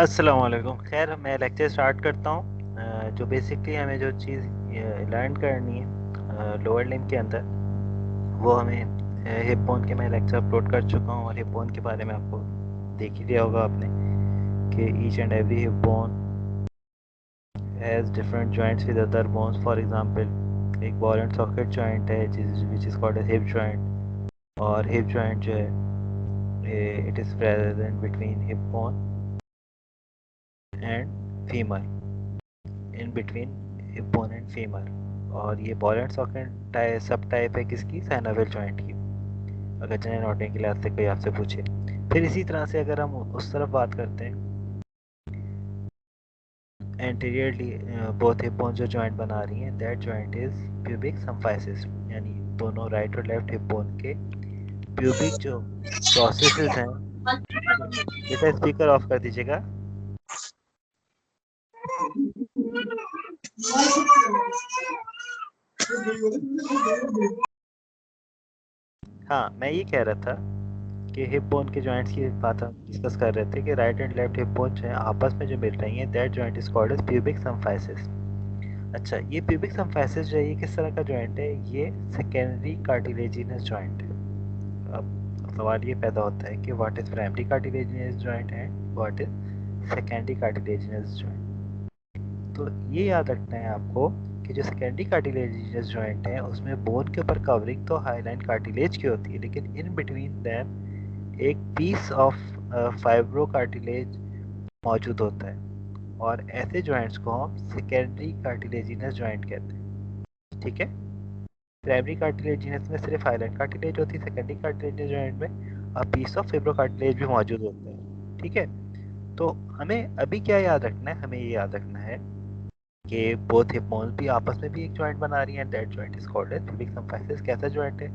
अस्सलाम वालेकुम। खैर मैं लेक्चर स्टार्ट करता हूँ। जो बेसिकली हमें जो चीज़ लर्न करनी है लोअर लिम्ब के अंदर, वो हमें हिप बोन के मैं लेक्चर अपलोड कर चुका हूँ, और हिप बोन के बारे में आपको देख ही लिया होगा आपने कि each and every hip bone has different joints with other bones. For example एक बॉल एंड सॉकेट जॉइंट है which is called as hip joint, और हिप जॉइंट जो है it is present between hip bone and femur, in between hip bone and femur. और ये ball and socket sub type है किसकी, synovial joint की, अगर जनरल नोटिंग के लिहाज से कोई आपसे पूछे। फिर इसी तरह से अगर हम उस तरफ बात करते हैं, एंटीरियरली बोथ हिप बोन जो जॉइंट बना रही हैं, that joint is pubic symphysis, यानी दोनों राइट और लेफ्ट हिप बोन के प्यूबिक जो प्रोसेसेस हैं। बेटा स्पीकर ऑफ कर दीजिएगा। हाँ, मैं ये कह रहा था कि हिप बोन के जॉइंट्स की बात हम डिस्कस कर रहे थे कि right and left hip bone जो है आपस में जो मिल रही हैं, that joint is called as pubic symphysis. अच्छा, ये प्यूबिक सिम्फाइसिस जो है ये किस तरह का जॉइंट है? ये सेकेंडरी कार्टिलेजिनस जॉइंट है। अब सवाल ये पैदा होता है कि what is primary cartilaginous joint and what is secondary cartilaginous joint. तो ये याद रखना है आपको कि जो सेकेंडरी कार्टिलेजिनस जॉइंट है उसमें बोन के ऊपर कवरिंग तो हाईलाइन कार्टिलेज की होती है, लेकिन इन बिटवीन दैम एक पीस ऑफ फाइब्रो कार्टिलेज मौजूद होता है, और ऐसे जॉइंट्स को हम सेकेंडरी कार्टिलेजिनस जॉइंट कहते हैं। ठीक है, प्राइमरी कार्टिलेजिनस में सिर्फ हाईलाइन कार्टिलेज होती है, सेकेंडरी कार्टिलेजिनस जॉइंट में a piece of fibrocartilage भी मौजूद होता है। ठीक है, तो हमें अभी क्या याद रखना है? हमें ये याद रखना है कि बोथ हिप बोन्स भी आपस में भी एक जॉइंट बना रही हैं, that joint is called as pubic symphysis. कैसा जॉइंट है?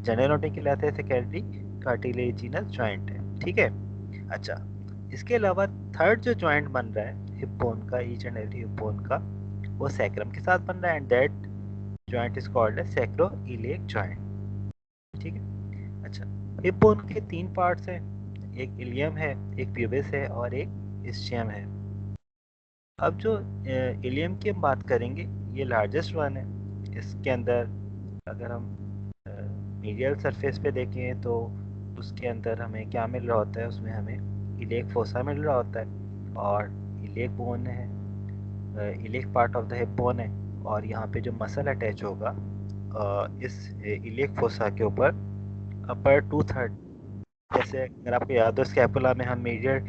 जनरल नोटिंग के लिए सेकेंडरी कार्टिलेजिनस जॉइंट है। ठीक है, अच्छा, इसके अलावा थर्ड जो जॉइंट बन रहा है हिप बोन का, each and every hip bone का, वो सैक्रम के साथ बन रहा है, and that joint is called as sacroiliac joint. ठीक है, अच्छा, हिप बोन के तीन पार्ट्स हैं, एक इलियम है, एक प्यूबिस है, और एक इस्चियम है। अब जो इलियम की हम बात करेंगे, ये लार्जेस्ट वन है। इसके अंदर अगर हम मीडियल सरफेस पे देखें तो उसके अंदर हमें क्या मिल रहा होता है? उसमें हमें इलेक फोसा मिल रहा होता है, और इलेक बोन है, elec part of the hip bone है, और यहाँ पे जो मसल अटैच होगा इस इलेक फोसा के ऊपर अपर टू थर्ड, जैसे अगर आपको याद हो स्कैपुला में हम मीडियल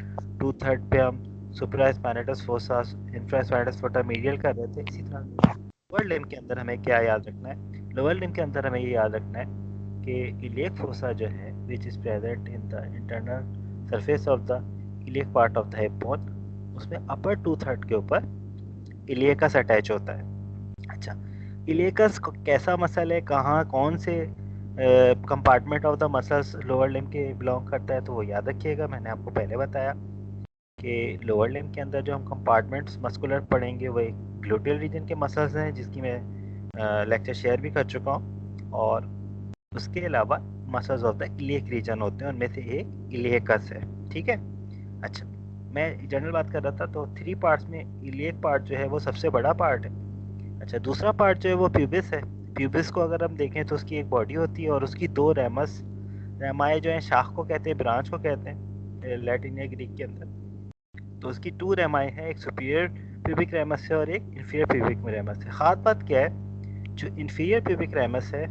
टू थर्ड पे हम supraspinatus fossa, infraspinatus fossa medial कर रहे थे, इसी तरह लोअर लिम्ब के अंदर हमें क्या याद रखना है? लोअर लिम्ब के अंदर हमें ये याद रखना है कि इलियक फोसा जो है which is present in the internal surface of the iliac part of the hip bone, उसमें अपर टू थर्ड के ऊपर इलियकस अटैच होता है। अच्छा, इलियकस कैसा मसल है, कहाँ कौन से compartment of the muscles lower limb के बिलोंग करता है? तो वो याद रखिएगा, मैंने आपको पहले बताया कि लोअर लिम्ब के अंदर जो हम कंपार्टमेंट्स मस्कुलर पढ़ेंगे वो एक ग्लूटियल रीजन के मसल्स हैं, जिसकी मैं लेक्चर शेयर भी कर चुका हूँ, और उसके अलावा muscles of the iliac region होते हैं, उनमें से एक इलियकस है। ठीक है, अच्छा, मैं जनरल बात कर रहा था, तो थ्री पार्ट्स में इलियक पार्ट जो है वो सबसे बड़ा पार्ट है। अच्छा, दूसरा पार्ट जो है वो प्यूबिस है। प्यूबिस को अगर हम देखें तो उसकी एक बॉडी होती है, और उसकी दो रेमस, रेमाए जो है शाख को कहते हैं, ब्रांच को कहते हैं लैटिन या ग्रीक के अंदर। तो उसकी टू रेमाए हैं, एक सुपीरियर प्यूबिक रेमस है और एक इंफीरियर प्यूबिक रेमस है। खास बात क्या है, जो इंफीरियर प्यूबिक रेमस है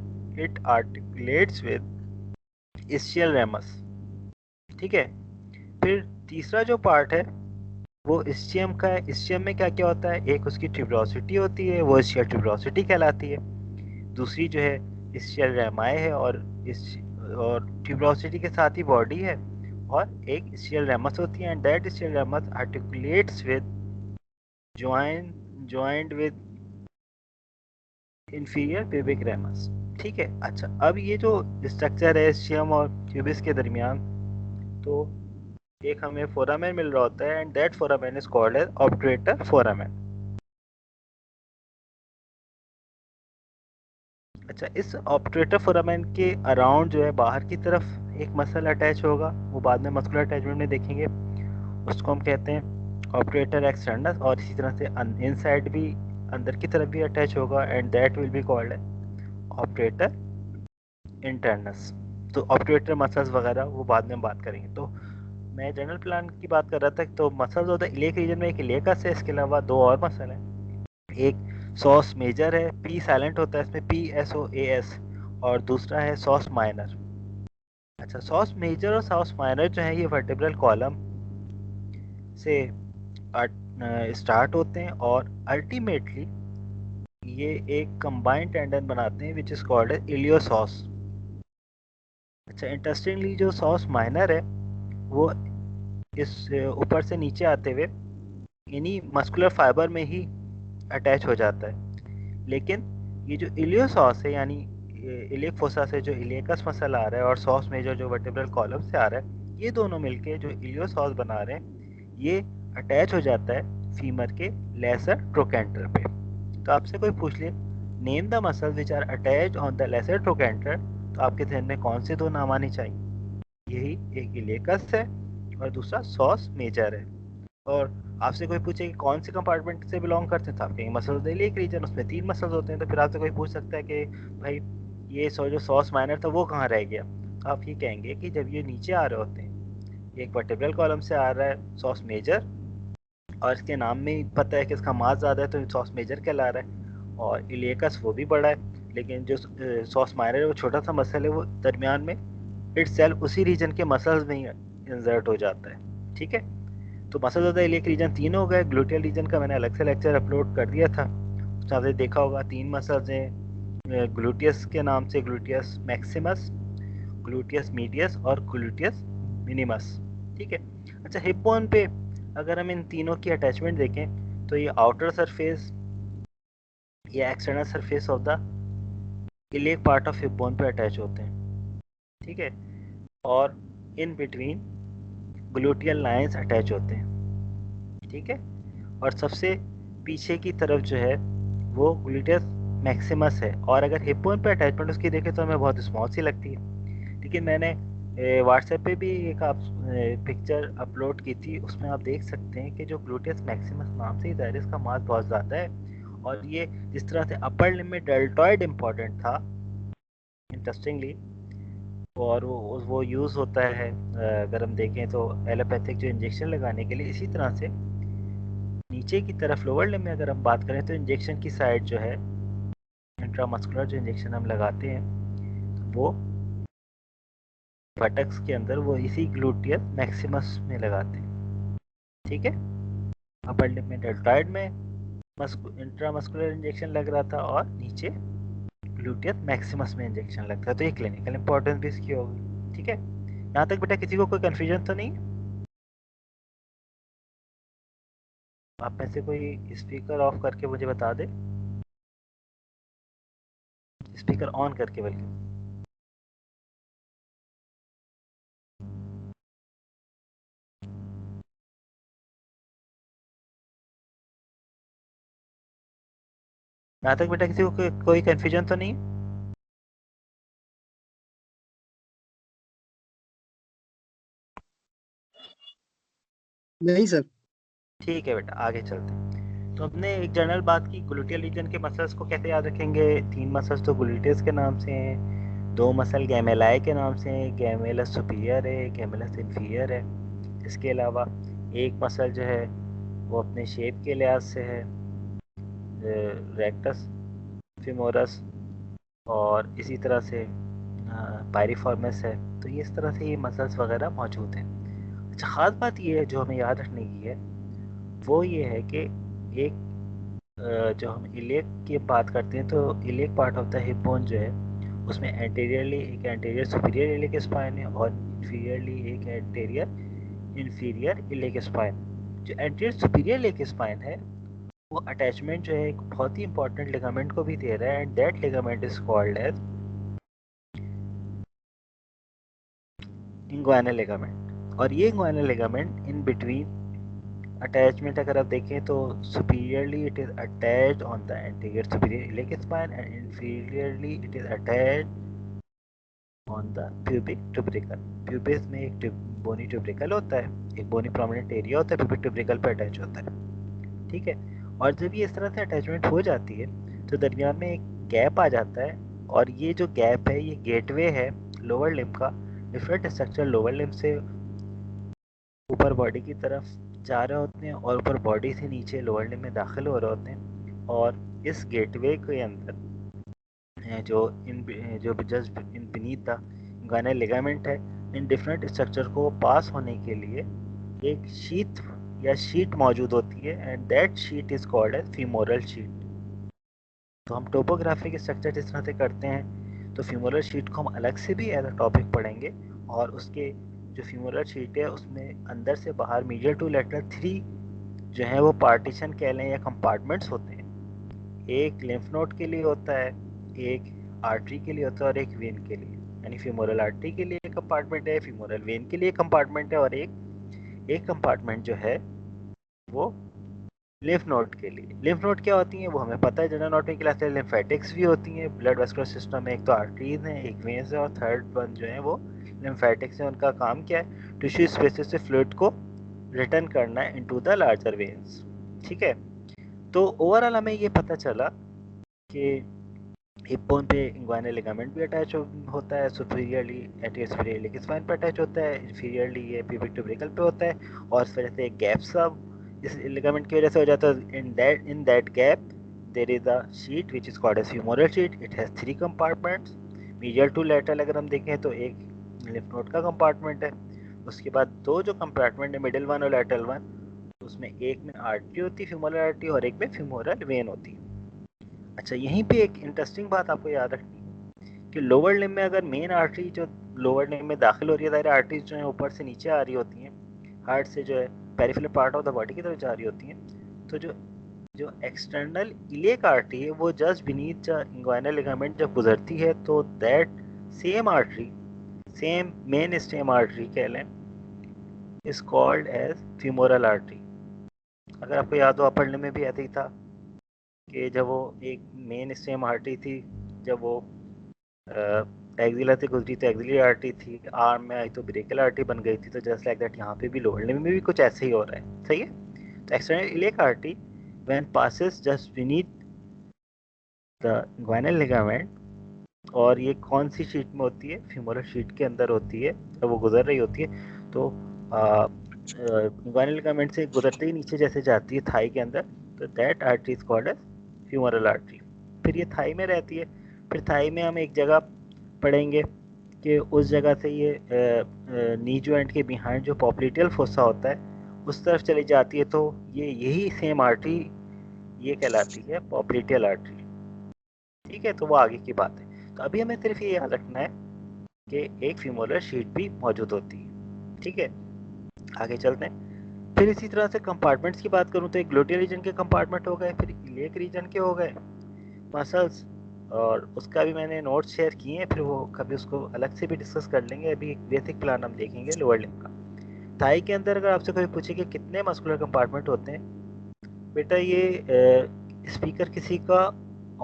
it articulates with ischial ramus. ठीक है, फिर तीसरा जो पार्ट है वो ischium का है। ischium में क्या क्या होता है? एक उसकी ट्यूबरोसिटी होती है, वो ischial ट्यूबरोसिटी कहलाती है। दूसरी जो है ischial रेमाए है, और ट्यूबरोसिटी के साथ ही बॉडी है, और एक ischial रेमस होती है, and that ischial ramus articulates with joint with inferior pubic ramus. ठीक है, अच्छा, अब ये जो स्ट्रक्चर है ischium और प्यूबिस के दरमियान, तो एक हमें फोरामेन मिल रहा होता है, and that foramen is called as obturator foramen. अच्छा, इस ऑब्टुरेटर फोरामेन के अराउंड जो है बाहर की तरफ एक मसल अटैच होगा, वो बाद में मस्कुलर अटैचमेंट में देखेंगे, उसको हम कहते हैं ऑपरेटर एक्सटर्नस, और इसी तरह से इनसाइड भी, अंदर की तरफ भी अटैच होगा, and that will be called operator internus. तो ऑपरेटर मसल्स वगैरह वो बाद में बात करेंगे। तो मैं जनरल प्लान की बात कर रहा था। तो मसल्स होता है इलियक रीजन में, एक इलियकस है, इसके अलावा दो और मसल हैं। एक सॉस मेजर है, पी साइलेंट होता है इसमें, PSOAS, और दूसरा है सॉस माइनर। अच्छा, सॉस मेजर और सॉस माइनर जो है ये वर्टेब्रल कॉलम से स्टार्ट होते हैं और अल्टीमेटली ये एक कंबाइंड टेंडन बनाते हैं विच इज कॉल्ड इलियोसॉस। अच्छा, इंटरेस्टिंगली जो सॉस माइनर है वो इस ऊपर से नीचे आते हुए इन्हीं मस्कुलर फाइबर में ही अटैच हो जाता है। लेकिन ये जो इलियोसॉस है, यानी इलियक फोसा से जो इलियकस मसल आ रहा है और सॉस में जो वर्टेब्रल कॉलम से आ रहा है, ये दोनों मिलके जो इलियोसॉस बना रहे हैं, ये अटैच हो जाता है फीमर के लेसर ट्रोकेंटर पे। तो आपसे कोई पूछ ले name the muscles which are attach on the lesser trochanter, तो आपके ध्यान में कौन से दो नाम आने चाहिए? यही, एक इलियकस है और दूसरा सॉस मेजर है। और आपसे कोई पूछे कि कौन से कंपार्टमेंट से बिलोंग करते हैं, तो आप कहेंगे मसल्स डेली एक रीजन, उसमें 3 मसल्स होते हैं। तो फिर आपसे कोई पूछ सकता है कि भाई ये जो सॉस माइनर था वो कहाँ रह गया? तो आप ये कहेंगे कि जब ये नीचे आ रहे होते हैं, एक वर्टेब्रल कॉलम से आ रहा है सॉस मेजर, और इसके नाम में ही पता है कि इसका मास ज़्यादा है तो सॉस मेजर कहला रहा है, और इलियकस वो भी बड़ा है, लेकिन जो सॉस माइनर है वो छोटा सा मसल है, वो दरमियान में इटसेल्फ उसी रीजन के मसल्स में ही इंसर्ट हो जाता है। ठीक है, तो मसल होता है इलियक रीजन 3 हो गए। ग्लूटियल रीजन का मैंने अलग से लेक्चर अपलोड कर दिया था, उसमें आपने देखा होगा 3 मसल्स हैं ग्लूटियस के नाम से, ग्लूटियस मैक्सिमस, ग्लूटियस मीडियस और ग्लूटियस मिनिमस। ठीक है। अच्छा, हिप बोन पे अगर हम इन तीनों की अटैचमेंट देखें तो ये आउटर सरफेस या external surface of the iliac part of hip bone पे अटैच होते हैं। ठीक है, और in between gluteal lines attach होते हैं। ठीक है, और सबसे पीछे की तरफ जो है वो ग्लूटियस मैक्सिमस है, और अगर हिप बोन पे अटैचमेंट उसकी देखें तो हमें बहुत स्मॉल सी लगती है। लेकिन मैंने व्हाट्सएप पे भी एक आप पिक्चर अपलोड की थी, उसमें आप देख सकते हैं कि जो ग्लूटियस मैक्सिमस नाम से ही है इसका मास बहुत ज़्यादा है, और ये जिस तरह से अपर लिम्ब में डेल्टॉइड इम्पॉर्टेंट था इंटरेस्टिंगली, और वो यूज़ होता है अगर हम देखें तो एलोपैथिक जो इंजेक्शन लगाने के लिए, इसी तरह से नीचे की तरफ लोअर लिम्ब में अगर हम बात करें तो इंजेक्शन की साइड जो है इंट्रामस्कुलर जो इंजेक्शन हम लगाते हैं वो बटक्स के अंदर वो इसी ग्लूटियस मैक्सिमस में लगाते हैं। ठीक है, अपर लिम्ब में डेल्टॉइड में इंट्रामस्कुलर इंजेक्शन लग रहा था और नीचे ग्लूटियस मैक्सिमस में इंजेक्शन लगता है। तो ये क्लिनिकल इंपॉर्टेंस भी इसकी होगी। ठीक है, यहाँ तक बेटा किसी को कोई कन्फ्यूजन तो नहीं? आप में से कोई स्पीकर ऑफ करके मुझे बता दे, स्पीकर ऑन करके बल्कि। यहाँ तक बेटा किसी को कोई कन्फ्यूजन तो नहीं? नहीं सर। ठीक है बेटा, आगे चलते हैं। तो हमने एक जनरल बात की, ग्लूटियल रीजन के मसल्स को कैसे याद रखेंगे? 3 मसल्स तो ग्लूटियस के नाम से हैं, 2 मसल गैमेलाई के नाम से हैं, गैमेलस सुपीरियर है, गैमेलस इंफीरियर है। इसके अलावा एक मसल जो है वो अपने शेप के लिहाज से है रेक्टस फिमोरस, और इसी तरह से पायरिफॉर्मस है। तो ये इस तरह से ये मसल्स वगैरह मौजूद हैं। अच्छा, ख़ास बात ये है जो हमें याद रखने की है वो ये है कि एक जो हम इलियक की बात करते हैं तो iliac part of the hip bone जो है उसमें एंटीरियरली एक एंटीरियर सुपीरियर इलियक स्पाइन है, और इंफीरियरली एक एंटीरियर इंफीरियर इलियक स्पाइन। जो एंटीरियर सुपीरियर इलियक स्पाइन है वो अटैचमेंट जो है एक बहुत ही इंपॉर्टेंट लिगामेंट को भी दे रहा है, and that ligament is called as inguinal ligament. और ये inguinal ligament in between attachment अगर आप देखें तो superiorly it is attached on the anterior superior iliac spine, and inferiorly it is attached on the pubic tubercle. Pubis में एक बोनी ट्यूब्रिकल होता है, एक बोनी प्रोमिनेंट एरिया होता है, प्यूबिक ट्यूब्रिकल पे अटैच होता है। ठीक है, और जब ये इस तरह से अटैचमेंट हो जाती है तो दरमियान में एक गैप आ जाता है, और ये जो गैप है ये गेटवे है लोअर लिम्ब का। डिफरेंट स्ट्रक्चर लोअर लिम्ब से ऊपर बॉडी की तरफ जा रहे होते हैं और ऊपर बॉडी से नीचे लोअर लिम्ब में दाखिल हो रहे होते हैं, और इस गेटवे के अंदर जो जो just in beneath the inguinal ligament है, इन डिफरेंट स्ट्रक्चर को पास होने के लिए एक शीट या शीट मौजूद होती है, and that sheath is called as femoral sheath. तो हम टोपोग्राफिक स्ट्रक्चर जिस तरह से करते हैं तो फीमोरल शीट को हम अलग से भी एज अ टॉपिक पढ़ेंगे, और उसके जो फीमोरल शीट है उसमें अंदर से बाहर मीडियल टू लेटरल 3 जो है वो पार्टीशन कह लें या कंपार्टमेंट्स होते हैं। एक लिम्फ नोड के लिए होता है, एक आर्टरी के लिए होता है और एक वेन के लिए। यानी फीमोरल आर्टरी के लिए एक कंपार्टमेंट है, फीमोरल वेन के लिए कंपार्टमेंट है, और एक कंपार्टमेंट जो है वो लिम्फ नोड के लिए। लिम्फ नोड क्या होती हैं वो हमें पता है, जनरल एनाटॉमी क्लास में लिम्फेटिक्स भी होती हैं। ब्लड वेस्कुलर सिस्टम में एक तो आर्टरीज हैं, एक वेन्स है, और थर्ड वन जो है वो लिम्फेटिक्स है। उनका काम क्या है, टिश्यू स्पेसेस से फ्लूइड को रिटर्न करना है इनटू द लार्जर वेन्स। ठीक है, तो ओवरऑल हमें ये पता चला कि हिप बोन पे इंग्वाइनल लिगामेंट भी अटैच होता है, सुपीरियरली एंटीरियर स्पाइन पे अटैच होता है, इंफीरियरली ये प्यूबिक ट्यूबरिकल पे होता है, और इस वजह से एक गैप सब इस लिगामेंट की वजह से हो जाता है। In that gap there is a sheath which is called as femoral sheath. It has 3 compartments, medial to lateral अगर हम देखें तो एक लिम्फ नोड का कंपार्टमेंट है, उसके बाद दो जो कंपार्टमेंट है मिडिल वन और लेटरल वन, उसमें एक में आर्टरी होती है फ्यूमोरल आर्टरी, और एक में फ्यूमोरल वेन होती है। अच्छा, यहीं पे एक इंटरेस्टिंग बात आपको याद रखनी है कि लोअर लिम्ब में अगर मेन आर्टरी जो लोअर लिम्ब में दाखिल हो रही है, दायरा आर्टरीज जो है ऊपर से नीचे आ रही होती हैं, हार्ट से जो है peripheral part of the body की तरफ जा रही होती हैं, तो जो जो एक्सटर्नल इलियक आर्टरी है वो जस्ट बीनीथ इंग्वाइनल लिगामेंट जब गुजरती है तो that same artery, same main stem artery कह लें, is called as femoral artery. अगर आपको याद हो अपर लिम्ब में भी ऐसे ही था कि जब वो एक मेन स्टेम आर्टरी थी, जब वो एक्सिला से गुजरी तो एक्सिलरी आर्टरी थी, आर्म में आई तो ब्रेकियल आर्टरी बन गई थी। तो जस्ट लाइक दैट यहाँ पे भी लोअर लिम्ब में भी कुछ ऐसे ही हो रहा है। सही है, तो external iliac artery when passes just beneath the inguinal ligament, और ये कौन सी शीट में होती है, फ्यूमोरल शीट के अंदर होती है। जब वो गुजर रही होती है तो इंग्वाइनल लिगामेंट से गुजरते ही नीचे जैसे जाती है थाई के अंदर, तो that artery is called as femoral artery. फिर ये थाई में रहती है, फिर थाई में हम एक जगह पढ़ेंगे कि उस जगह से ये नी जॉइंट के बिहाइंड जो पॉप्लिटियल फोसा होता है उस तरफ चली जाती है, तो ये यही सेम आर्टरी ये कहलाती है पॉप्लिटियल आर्टरी। ठीक है, तो वो आगे की बात है। तो अभी हमें सिर्फ ये याद रखना है कि एक फीमोरल शीट भी मौजूद होती है। ठीक है, आगे चलते हैं। फिर इसी तरह से कंपार्टमेंट्स की बात करूँ तो एक ग्लूटियल रीजन के कंपार्टमेंट हो गए, फिर इलियक रीजन के हो गए, मसल्स, और उसका भी मैंने नोट्स शेयर किए हैं, फिर वो कभी उसको अलग से भी डिस्कस कर लेंगे। अभी एक बेसिक प्लान हम देखेंगे लोअर लिम्ब का। थाई के अंदर अगर आपसे कोई पूछे कि कितने मस्कुलर कंपार्टमेंट होते हैं, बेटा ये स्पीकर किसी का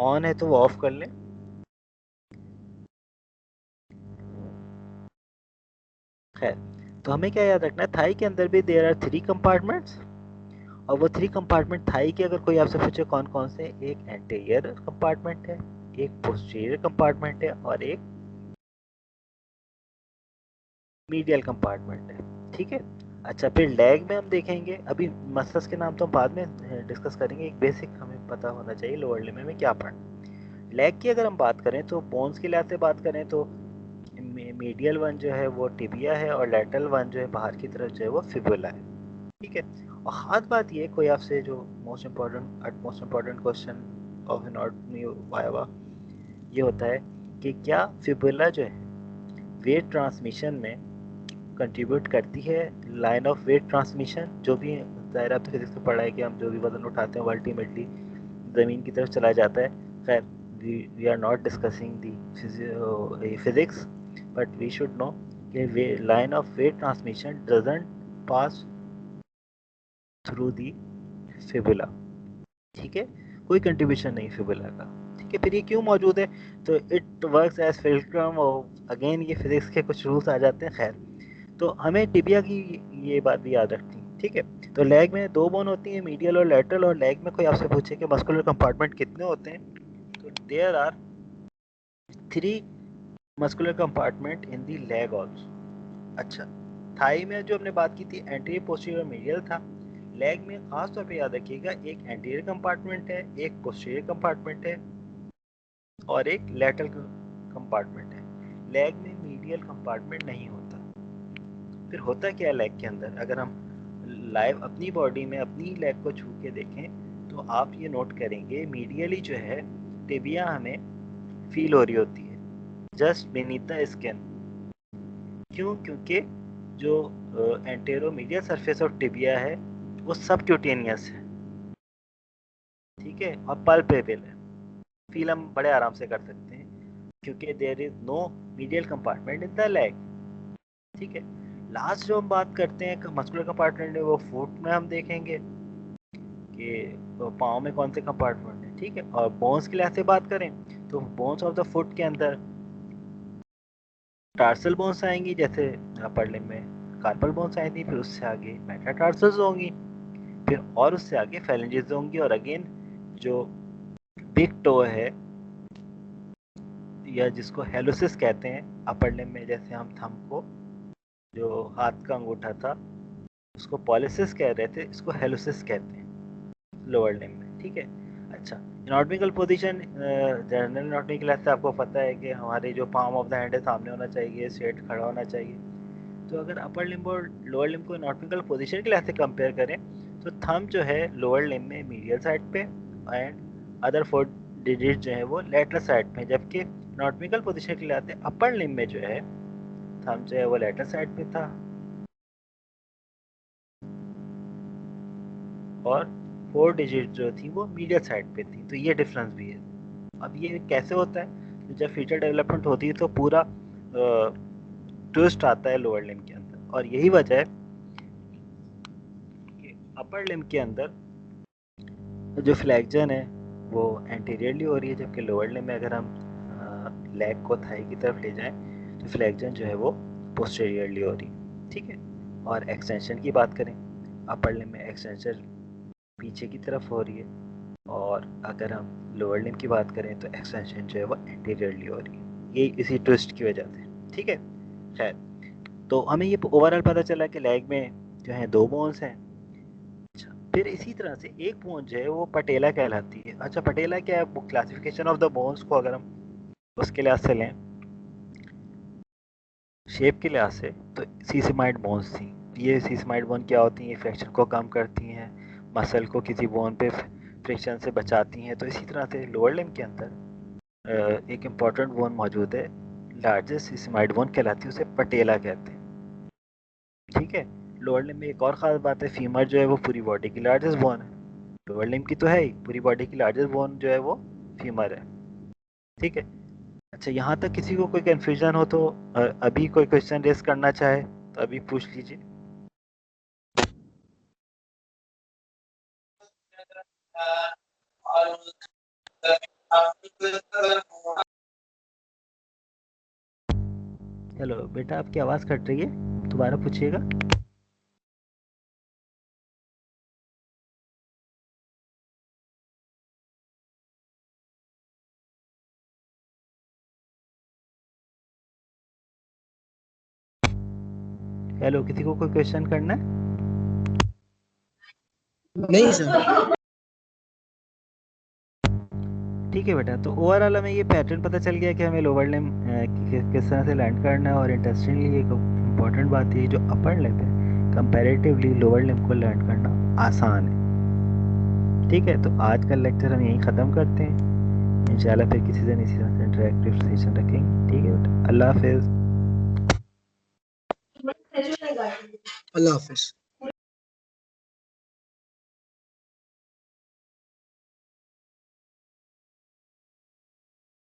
ऑन है तो वो ऑफ कर लें। खैर, तो हमें क्या याद रखना है, थाई के अंदर भी देयर आर 3 कंपार्टमेंट्स, और वो 3 कंपार्टमेंट थाई के अगर कोई आपसे पूछे कौन कौन से, एक एंटीरियर कंपार्टमेंट है, एक पोस्टीरियर कंपार्टमेंट है, और एक मीडियल कंपार्टमेंट है। ठीक है, अच्छा, फिर लेग में हम देखेंगे, अभी मसल्स के नाम तो हम बाद में डिस्कस करेंगे, एक बेसिक हमें पता होना चाहिए लोअर लिम्ब में क्या पढ़ना। लेग की अगर हम बात करें तो बोन्स के लिहाज से बात करें तो मीडियल वन जो है वो टिबिया है, और लेटरल वन जो है बाहर की तरफ जो है वो फिबुला है। ठीक है, और खास बात ये कोई आपसे जो most important question of anatomy viva ये होता है कि क्या फिबुला जो है वेट ट्रांसमिशन में कंट्रीब्यूट करती है, लाइन ऑफ वेट ट्रांसमिशन, जो भी ज़ाहिर है फिजिक्स में पढ़ा है कि हम जो भी वजन उठाते हैं वो अल्टीमेटली ज़मीन की तरफ चला जाता है। खैर, we are not discussing the physics, but we should know कि line of weight transmission doesn't pass through the fibula. ठीक है, कोई कंट्रीब्यूशन नहीं फिबुला का। ठीक है, फिर ये क्यों मौजूद है, तो इट वर्क्स एज फिल्ट्रम, और अगेन ये फिजिक्स के कुछ रूल्स आ जाते हैं। खैर, तो हमें टिबिया की ये बात भी याद रखनी है, ठीक है। तो लेग में 2 बोन होती हैं, मीडियल और लैटरल, और लेग में कोई आपसे पूछे कि मस्कुलर कंपार्टमेंट कितने होते हैं, तो there are 3 muscular compartment in the leg also. अच्छा, थाई में जो हमने बात की थी एंटीरियर पोस्टीरियर और मीडियल था। लेग में खास तौर पे याद रखिएगा एक एंटीरियर कंपार्टमेंट है, एक पोस्टीरियर कंपार्टमेंट है और एक लैटरल कंपार्टमेंट है। लेग में मीडियल कंपार्टमेंट नहीं होता। फिर होता क्या है लेग के अंदर, अगर हम लाइव अपनी बॉडी में अपनी लेग को छू के देखें तो आप ये नोट करेंगे मीडियली जो है टिबिया हमें फील हो रही होती है जस्ट बीनीथ द स्किन। क्यों? क्योंकि जो एंटेरोमीडियल सरफेस ऑफ टिबिया है वो सबक्यूटेनियस है, ठीक है, और पल्पेबल है। फील हम बड़े आराम से कर सकते हैं क्योंकि there is no medial compartment in the leg, ठीक है। लास्ट जो हम बात करते हैं मस्कुलर कंपार्टमेंट है वो फुट में हम देखेंगे कि पाँव में कौन से कंपार्टमेंट है, ठीक है। और बोन्स की लिहाज से बात करें तो बोन्स ऑफ द फुट के अंदर टार्सल बोन्स आएंगी, जैसे अपर लिम्ब में कार्पल बोन्स आई थी, फिर उससे आगे मेटाटार्सल्स होंगी, फिर और उससे आगे फेलेंजेस होंगी, और अगेन जो बिग टो है या जिसको हेलोसिस कहते हैं अपर लिम्ब में, जैसे हम थंब को जो हाथ का अंगूठा था उसको पॉलिसिस कह रहे थे, इसको हेलोसिस कहते हैं लोअर लिम्ब में, ठीक है। अच्छा, anatomical position, general anatomy class से आपको पता है कि हमारे जो पाम ऑफ द हैंड है सामने होना चाहिए, स्ट्रेट खड़ा होना चाहिए। तो अगर अपर लिम्ब और लोअर लिम्ब को एनाटॉमिकल पोजीशन के लिहाज से कंपेयर करें तो थंब जो है लोअर लिम्ब में मीडियल साइड पे एंड अदर 4 डिजिट जो है वो लेटरल साइड पे, जबकि एनाटॉमिकल पोजीशन के लिहाज से अपर लिम्ब में जो है थंब जो है वो लेटरल साइड पे था और 4 डिजिट जो थी वो मीडियल साइड पे थी। तो ये डिफरेंस भी है। अब ये कैसे होता है, तो जब फीचर डेवलपमेंट होती है तो पूरा ट्विस्ट आता है लोअर लिम्ब के अंदर, और यही वजह है कि अपर लिम्ब के अंदर जो फ्लैक्जन है वो एंटीरियरली हो रही है, जबकि लोअर लिम्ब में अगर हम लेग को थाई की तरफ ले जाएं तो फ्लैक्जन जो है वो पोस्टीरियरली हो रही है, ठीक है। और एक्सटेंशन की बात करें, अपर लिम्ब में एक्सटेंशन पीछे की तरफ हो रही है, और अगर हम लोअर लिम्ब की बात करें तो एक्सटेंशन जो है वो एंटीरियरली हो रही है, ये इसी ट्विस्ट की वजह से, ठीक है। खैर, तो हमें ये ओवरऑल पता चला कि लेग में जो है 2 बोन्स हैं। अच्छा, फिर इसी तरह से एक बोन जो है वो पटेला कहलाती है। अच्छा, पटेला क्या है, क्लासिफिकेशन ऑफ द बोन्स को अगर हम उसके लिहाज से लें, शेप के लिहाज से, तो सीसमाइड बोन्स थी। ये सीसमाइड बोन क्या होती हैं, फ्रैक्चर को कम करती हैं, मसल को किसी बोन पे फ्रिक्शन से बचाती हैं। तो इसी तरह से लोअर लिम्ब के अंदर एक इम्पॉर्टेंट बोन मौजूद है, लार्जेस्ट सीसमाइड बोन कहलाती है, उसे पटेला कहते हैं, ठीक है। लोअर लिम्ब में एक और ख़ास बात है, फीमर जो है वो पूरी बॉडी की लार्जेस्ट बोन है। लोअर लिम्ब की तो है ही, पूरी बॉडी की लार्जेस्ट बोन जो है वो फीमर है, ठीक है। अच्छा, यहाँ तक किसी को कोई कन्फ्यूजन हो तो अभी कोई क्वेश्चन रेस करना चाहे तो अभी पूछ लीजिए। हेलो बेटा, आपकी आवाज़ कट रही है, दोबारा पूछिएगा। हेलो, किसी को कोई क्वेश्चन करना है? नहीं सर। ठीक है बेटा, तो ओवरऑल हमें ये पैटर्न पता चल गया कि हमें लोअर लिम्ब किस तरह से लैंड करना है, और इंटरेस्टिंगली एक इम्पॉर्टेंट बात ये जो अपर लिम्ब है कंपैरेटिवली लोअर लिम्ब को लैंड करना आसान है, ठीक है। तो आज का लेक्चर हम यहीं ख़त्म करते हैं, इंशाल्लाह फिर किसी दिन इसी तरह से इंटरेक्टिव सेशन रखेंगे, ठीक है बेटा। अल्लाह हाफिज़। अल्लाह हाफिज।